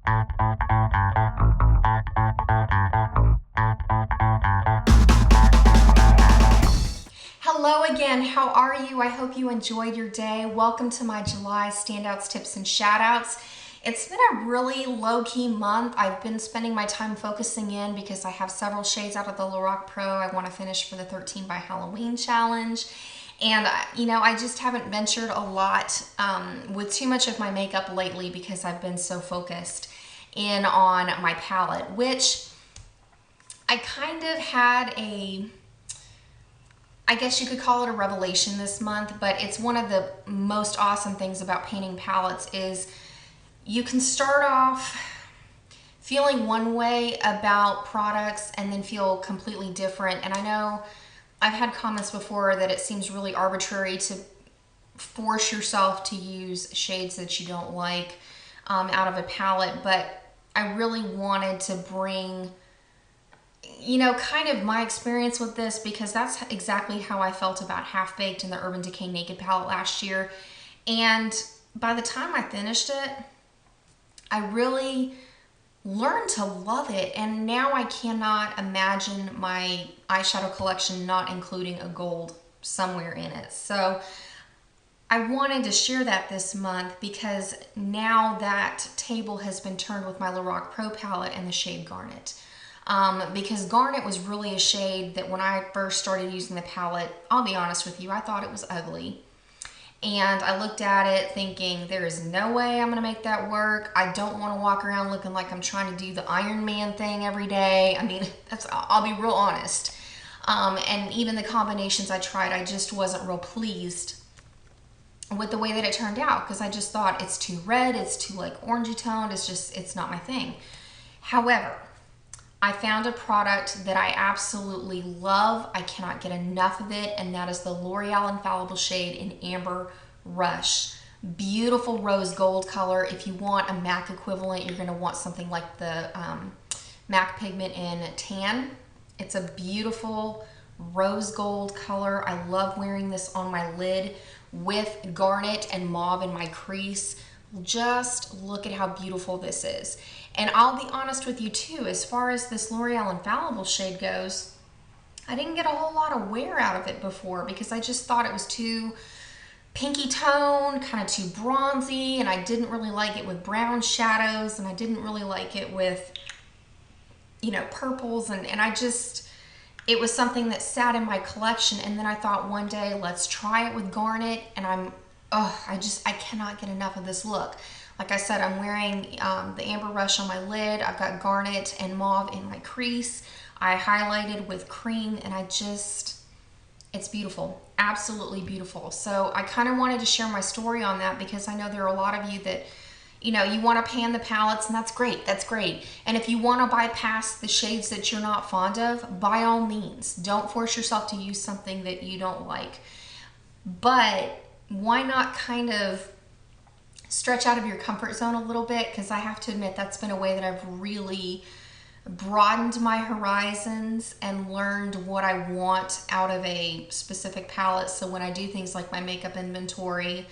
Hello again, how are you? I hope you enjoyed your day. Welcome to my July Standouts, Tips, and Shoutouts. It's been a really low-key month. I've been spending my time focusing in because I have several shades out of the Lorac Pro I want to finish for the 13 by Halloween challenge. And, I just haven't ventured a lot with too much of my makeup lately because I've been so focused in on my palette, which I kind of had I guess you could call it a revelation this month, but it's one of the most awesome things about painting palettes is you can start off feeling one way about products and then feel completely different. And I know I've had comments before that it seems really arbitrary to force yourself to use shades that you don't like out of a palette, but I really wanted to bring kind of my experience with this because that's exactly how I felt about Half Baked in the Urban Decay Naked palette last year. And by the time I finished it, I really learned to love it. And now I cannot imagine my eyeshadow collection not including a gold somewhere in it. So I wanted to share that this month because now that table has been turned with my Lorac Pro palette and the shade Garnet. Because Garnet was really a shade that when I first started using the palette, I'll be honest with you, I thought it was ugly. And I looked at it thinking, there is no way I'm going to make that work. I don't want to walk around looking like I'm trying to do the Iron Man thing every day. I mean, I'll be real honest. And even the combinations I tried, I just wasn't real pleased with the way that it turned out because I just thought it's too red, it's too like orangey toned, it's not my thing. However, I found a product that I absolutely love. I cannot get enough of it, and that is the L'Oreal Infallible shade in Amber Rush. Beautiful rose gold color. If you want a MAC equivalent, you're going to want something like the MAC pigment in Tan. It's a beautiful rose gold color. I love wearing this on my lid with garnet and mauve in my crease. Just look at how beautiful this is. And I'll be honest with you too, as far as this L'Oreal Infallible shade goes, I didn't get a whole lot of wear out of it before because I just thought it was too pinky tone, kind of too bronzy, and I didn't really like it with brown shadows, and I didn't really like it with, purples, and it was something that sat in my collection, and then I thought one day, let's try it with garnet, and I cannot get enough of this look. Like I said, I'm wearing the Amber Rush on my lid. I've got garnet and mauve in my crease. I highlighted with cream, and it's beautiful. Absolutely beautiful. So I kind of wanted to share my story on that because I know there are a lot of you that, you want to pan the palettes, and that's great. That's great. And if you want to bypass the shades that you're not fond of, by all means, don't force yourself to use something that you don't like. But why not kind of stretch out of your comfort zone a little bit? Because I have to admit that's been a way that I've really broadened my horizons and learned what I want out of a specific palette. So when I do things like my makeup inventory,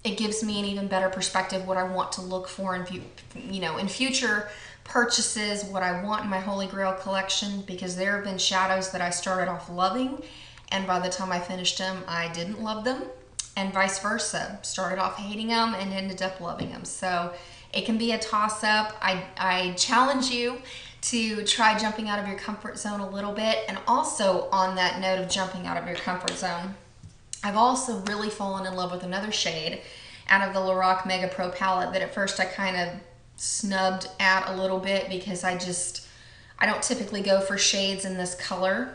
it gives me an even better perspective what I want to look for in future purchases, what I want in my Holy Grail collection, because there have been shadows that I started off loving and by the time I finished them, I didn't love them. And vice versa. Started off hating them and ended up loving them. So it can be a toss-up. I challenge you to try jumping out of your comfort zone a little bit. And also on that note of jumping out of your comfort zone, I've also really fallen in love with another shade out of the Lorac Mega Pro palette that at first I kind of snubbed at a little bit because I don't typically go for shades in this color.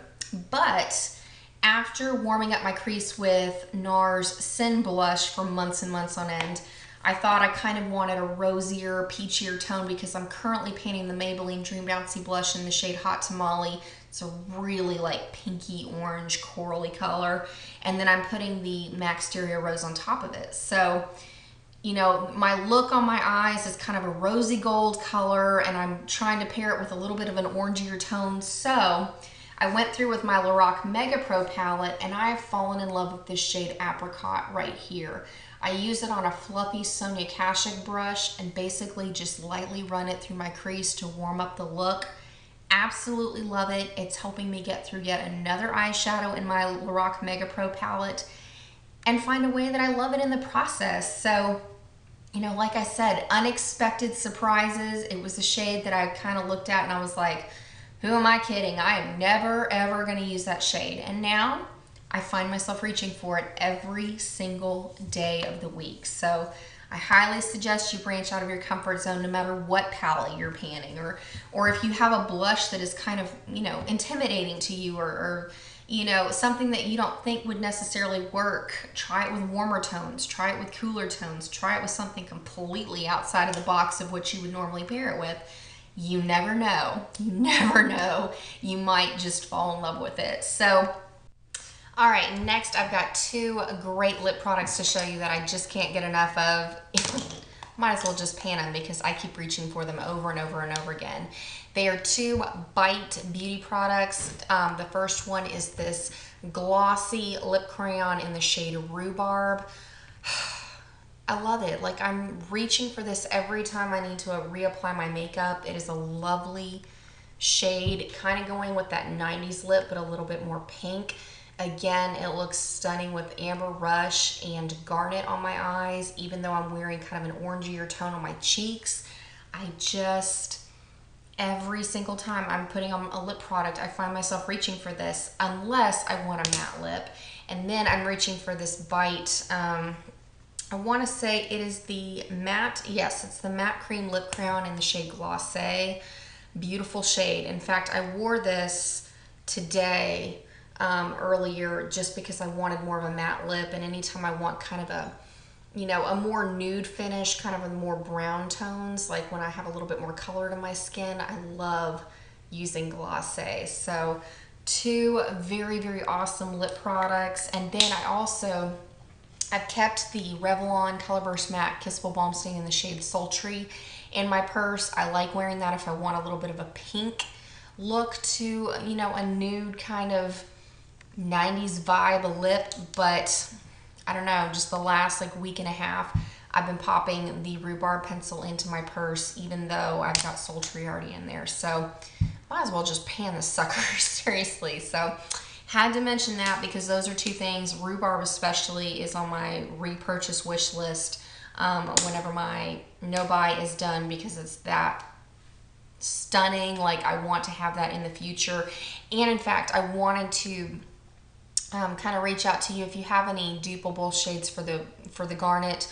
But after warming up my crease with NARS Sin Blush for months and months on end, I thought I kind of wanted a rosier, peachier tone because I'm currently painting the Maybelline Dream Bouncy blush in the shade Hot Tamale. It's a really like pinky orange corally color. And then I'm putting the MAC Stereo Rose on top of it. So, my look on my eyes is kind of a rosy gold color, and I'm trying to pair it with a little bit of an orangier tone. So I went through with my Lorac Mega Pro palette, and I've fallen in love with this shade Apricot right here. I use it on a fluffy Sonia Kashuk brush and basically just lightly run it through my crease to warm up the look. Absolutely love it. It's helping me get through yet another eyeshadow in my Lorac Mega Pro palette and find a way that I love it in the process. So, you know, like I said, unexpected surprises. It was a shade that I kind of looked at and I was like, who am I kidding? I am never, ever going to use that shade. And now I find myself reaching for it every single day of the week. So I highly suggest you branch out of your comfort zone no matter what palette you're panning, or if you have a blush that is kind of, you know, intimidating to you, or you know, something that you don't think would necessarily work. Try it with warmer tones, try it with cooler tones, try it with something completely outside of the box of what you would normally pair it with. You never know. You never know. You might just fall in love with it. So, all right, next I've got two great lip products to show you that I just can't get enough of. Might as well just pan them because I keep reaching for them over and over and over again. They are two Bite beauty products. The first one is this glossy lip crayon in the shade Rhubarb. I love it. Like, I'm reaching for this every time I need to reapply my makeup. It is a lovely shade, kind of going with that 90s lip, but a little bit more pink. Again, it looks stunning with Amber Rush and Garnet on my eyes, even though I'm wearing kind of an orangier tone on my cheeks. I just, every single time I'm putting on a lip product, I find myself reaching for this, unless I want a matte lip. And then I'm reaching for this Bite, I want to say it is the matte, yes, it's the matte cream lip crayon in the shade Glacé. Beautiful shade. In fact, I wore this today earlier just because I wanted more of a matte lip, and anytime I want kind of a, you know, a more nude finish, kind of a more brown tones, like when I have a little bit more color to my skin, I love using Glacé. So two very, very awesome lip products. And then I've kept the Revlon Colorburst Matte Kissable Balm Stain in the shade Sultry in my purse. I like wearing that if I want a little bit of a pink look to, you know, a nude kind of 90s vibe lip, but I don't know, just the last like week and a half, I've been popping the Rhubarb pencil into my purse, even though I've got Sultry already in there. So might as well just pan this sucker, seriously. So had to mention that because those are two things. Rhubarb especially is on my repurchase wish list whenever my no buy is done, because it's that stunning. Like, I want to have that in the future. And in fact, I wanted to kind of reach out to you if you have any dupeable shades for the Garnet.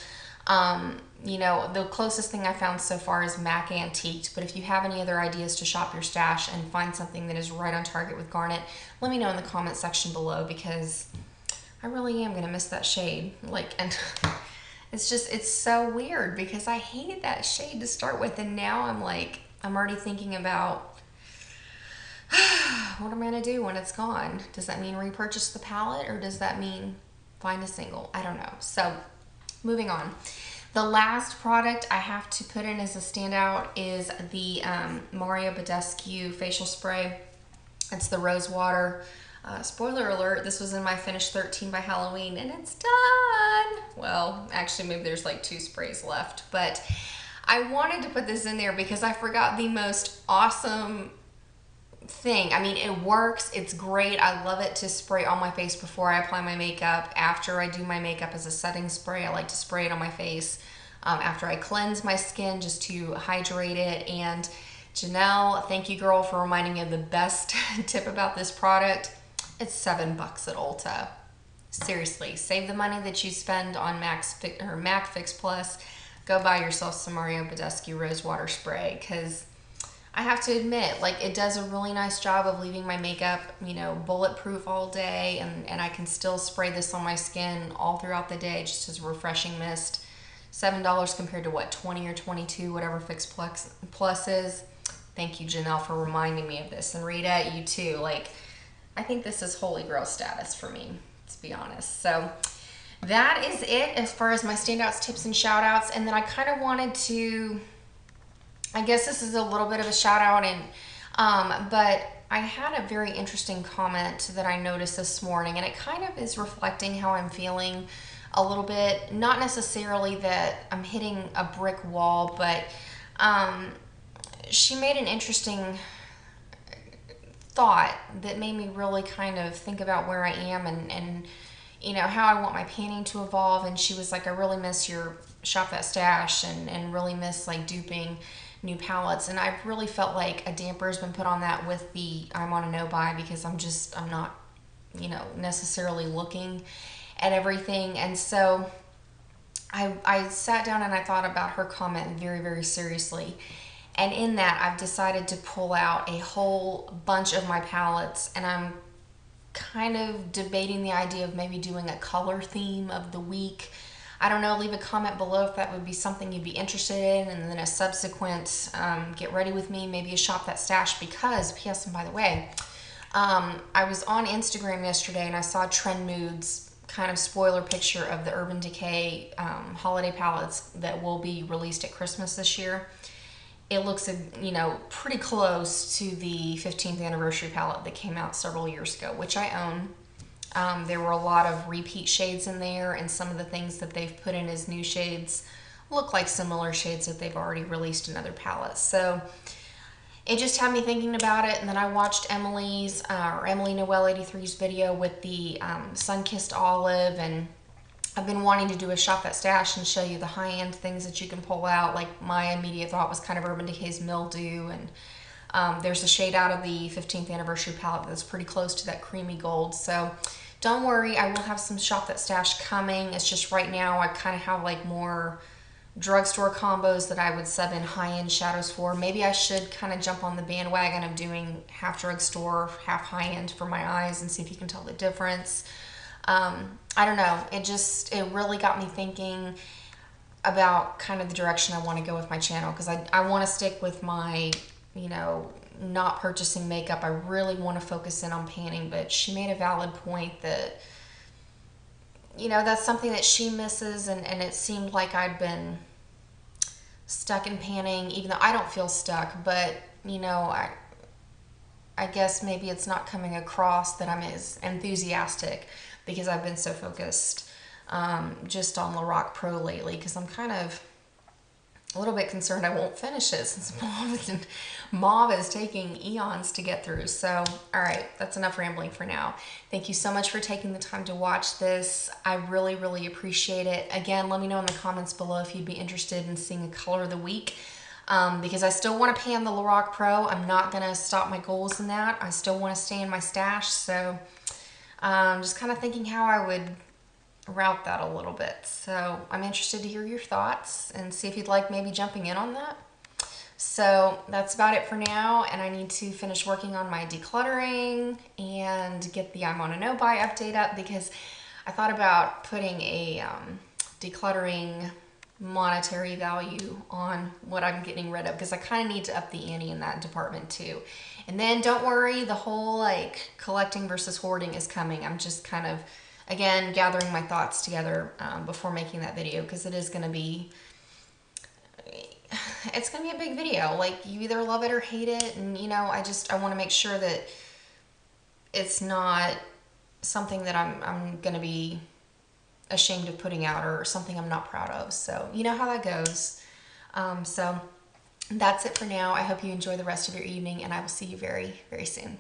You know, the closest thing I found so far is MAC Antiqued, but if you have any other ideas to shop your stash and find something that is right on target with Garnet, let me know in the comment section below, because I really am going to miss that shade. Like, and it's just, it's so weird because I hated that shade to start with, and now I'm like, I'm already thinking about what am I going to do when it's gone? Does that mean repurchase the palette, or does that mean find a single? I don't know. So moving on. The last product I have to put in as a standout is the Mario Badescu facial spray. It's the Rose Water. Spoiler alert, this was in my Finish 13 by Halloween, and it's done. Well, actually, maybe there's like 2 sprays left, but I wanted to put this in there because I forgot the most awesome thing. I mean, it works, it's great. I love it to spray on my face before I apply my makeup. After I do my makeup as a setting spray, I like to spray it on my face after I cleanse my skin, just to hydrate it. And Janelle, thank you, girl, for reminding me of the best tip about this product. It's $7 at Ulta. Seriously, save the money that you spend on MAC Fix Plus. Go buy yourself some Mario Badescu Rose Water Spray, because I have to admit, like, it does a really nice job of leaving my makeup, you know, bulletproof all day, and I can still spray this on my skin all throughout the day just as a refreshing mist. $7 compared to what, 20 or 22, whatever Fix Plus is. Thank you, Janelle, for reminding me of this. And Rita, you too. Like, I think this is holy grail status for me, to be honest. So that is it as far as my standouts, tips, and shout outs. And then I kind of wanted to, I guess this is a little bit of a shout out, and but I had a very interesting comment that I noticed this morning, and it kind of is reflecting how I'm feeling a little bit. Not necessarily that I'm hitting a brick wall, but she made an interesting thought that made me really kind of think about where I am and you know, how I want my painting to evolve. And she was like, I really miss your Shop That Stash and really miss like duping new palettes. And I really felt like a damper has been put on that with the I'm on a no buy, because I'm not, you know, necessarily looking at everything. And so I sat down and I thought about her comment very, very seriously. And in that, I've decided to pull out a whole bunch of my palettes, and I'm kind of debating the idea of maybe doing a color theme of the week. I don't know, leave a comment below if that would be something you'd be interested in, and then a subsequent get ready with me, maybe a Shop That Stash. Because, P.S. and by the way, I was on Instagram yesterday and I saw Trend Moods kind of spoiler picture of the Urban Decay holiday palettes that will be released at Christmas this year. It looks, you know, pretty close to the 15th anniversary palette that came out several years ago, which I own. There were a lot of repeat shades in there, and some of the things that they've put in as new shades look like similar shades that they've already released in other palettes. So it just had me thinking about it. And then I watched Emily's, or Emily Noel 83's video with the Sun-Kissed Olive, and I've been wanting to do a Shop That Stash and show you the high-end things that you can pull out. Like, my immediate thought was kind of Urban Decay's Mildew, and there's a shade out of the 15th anniversary palette that's pretty close to that creamy gold. So don't worry, I will have some Shop That Stash coming. It's just right now I kind of have like more drugstore combos that I would sub in high-end shadows for. Maybe I should kind of jump on the bandwagon of doing half drugstore, half high-end for my eyes, and see if you can tell the difference. I don't know. It really got me thinking about kind of the direction I want to go with my channel, because I want to stick with my, you know, not purchasing makeup. I really want to focus in on painting. But she made a valid point that, you know, that's something that she misses, and it seemed like I'd been stuck in painting, even though I don't feel stuck. But, you know, I guess maybe it's not coming across that I'm as enthusiastic, because I've been so focused just on Lorac Pro lately, because I'm kind of a little bit concerned I won't finish it, since Mauve is taking eons to get through. So, all right, that's enough rambling for now. Thank you so much for taking the time to watch this. I really, really appreciate it. Again, let me know in the comments below if you'd be interested in seeing a color of the week, because I still want to pan the Lorac Pro. I'm not going to stop my goals in that. I still want to stay in my stash. So just kind of thinking how I would route that a little bit. So I'm interested to hear your thoughts and see if you'd like maybe jumping in on that. So that's about it for now, and I need to finish working on my decluttering and get the I'm on a no buy update up, because I thought about putting a decluttering monetary value on what I'm getting rid of, because I kind of need to up the ante in that department too. And then don't worry, the whole like collecting versus hoarding is coming. I'm just kind of, again, gathering my thoughts together before making that video, because it is going to be, it's going to be a big video. Like, you either love it or hate it. And, you know, I want to make sure that it's not something that I'm going to be ashamed of putting out, or something I'm not proud of. So you know how that goes. So that's it for now. I hope you enjoy the rest of your evening, and I will see you very, very soon.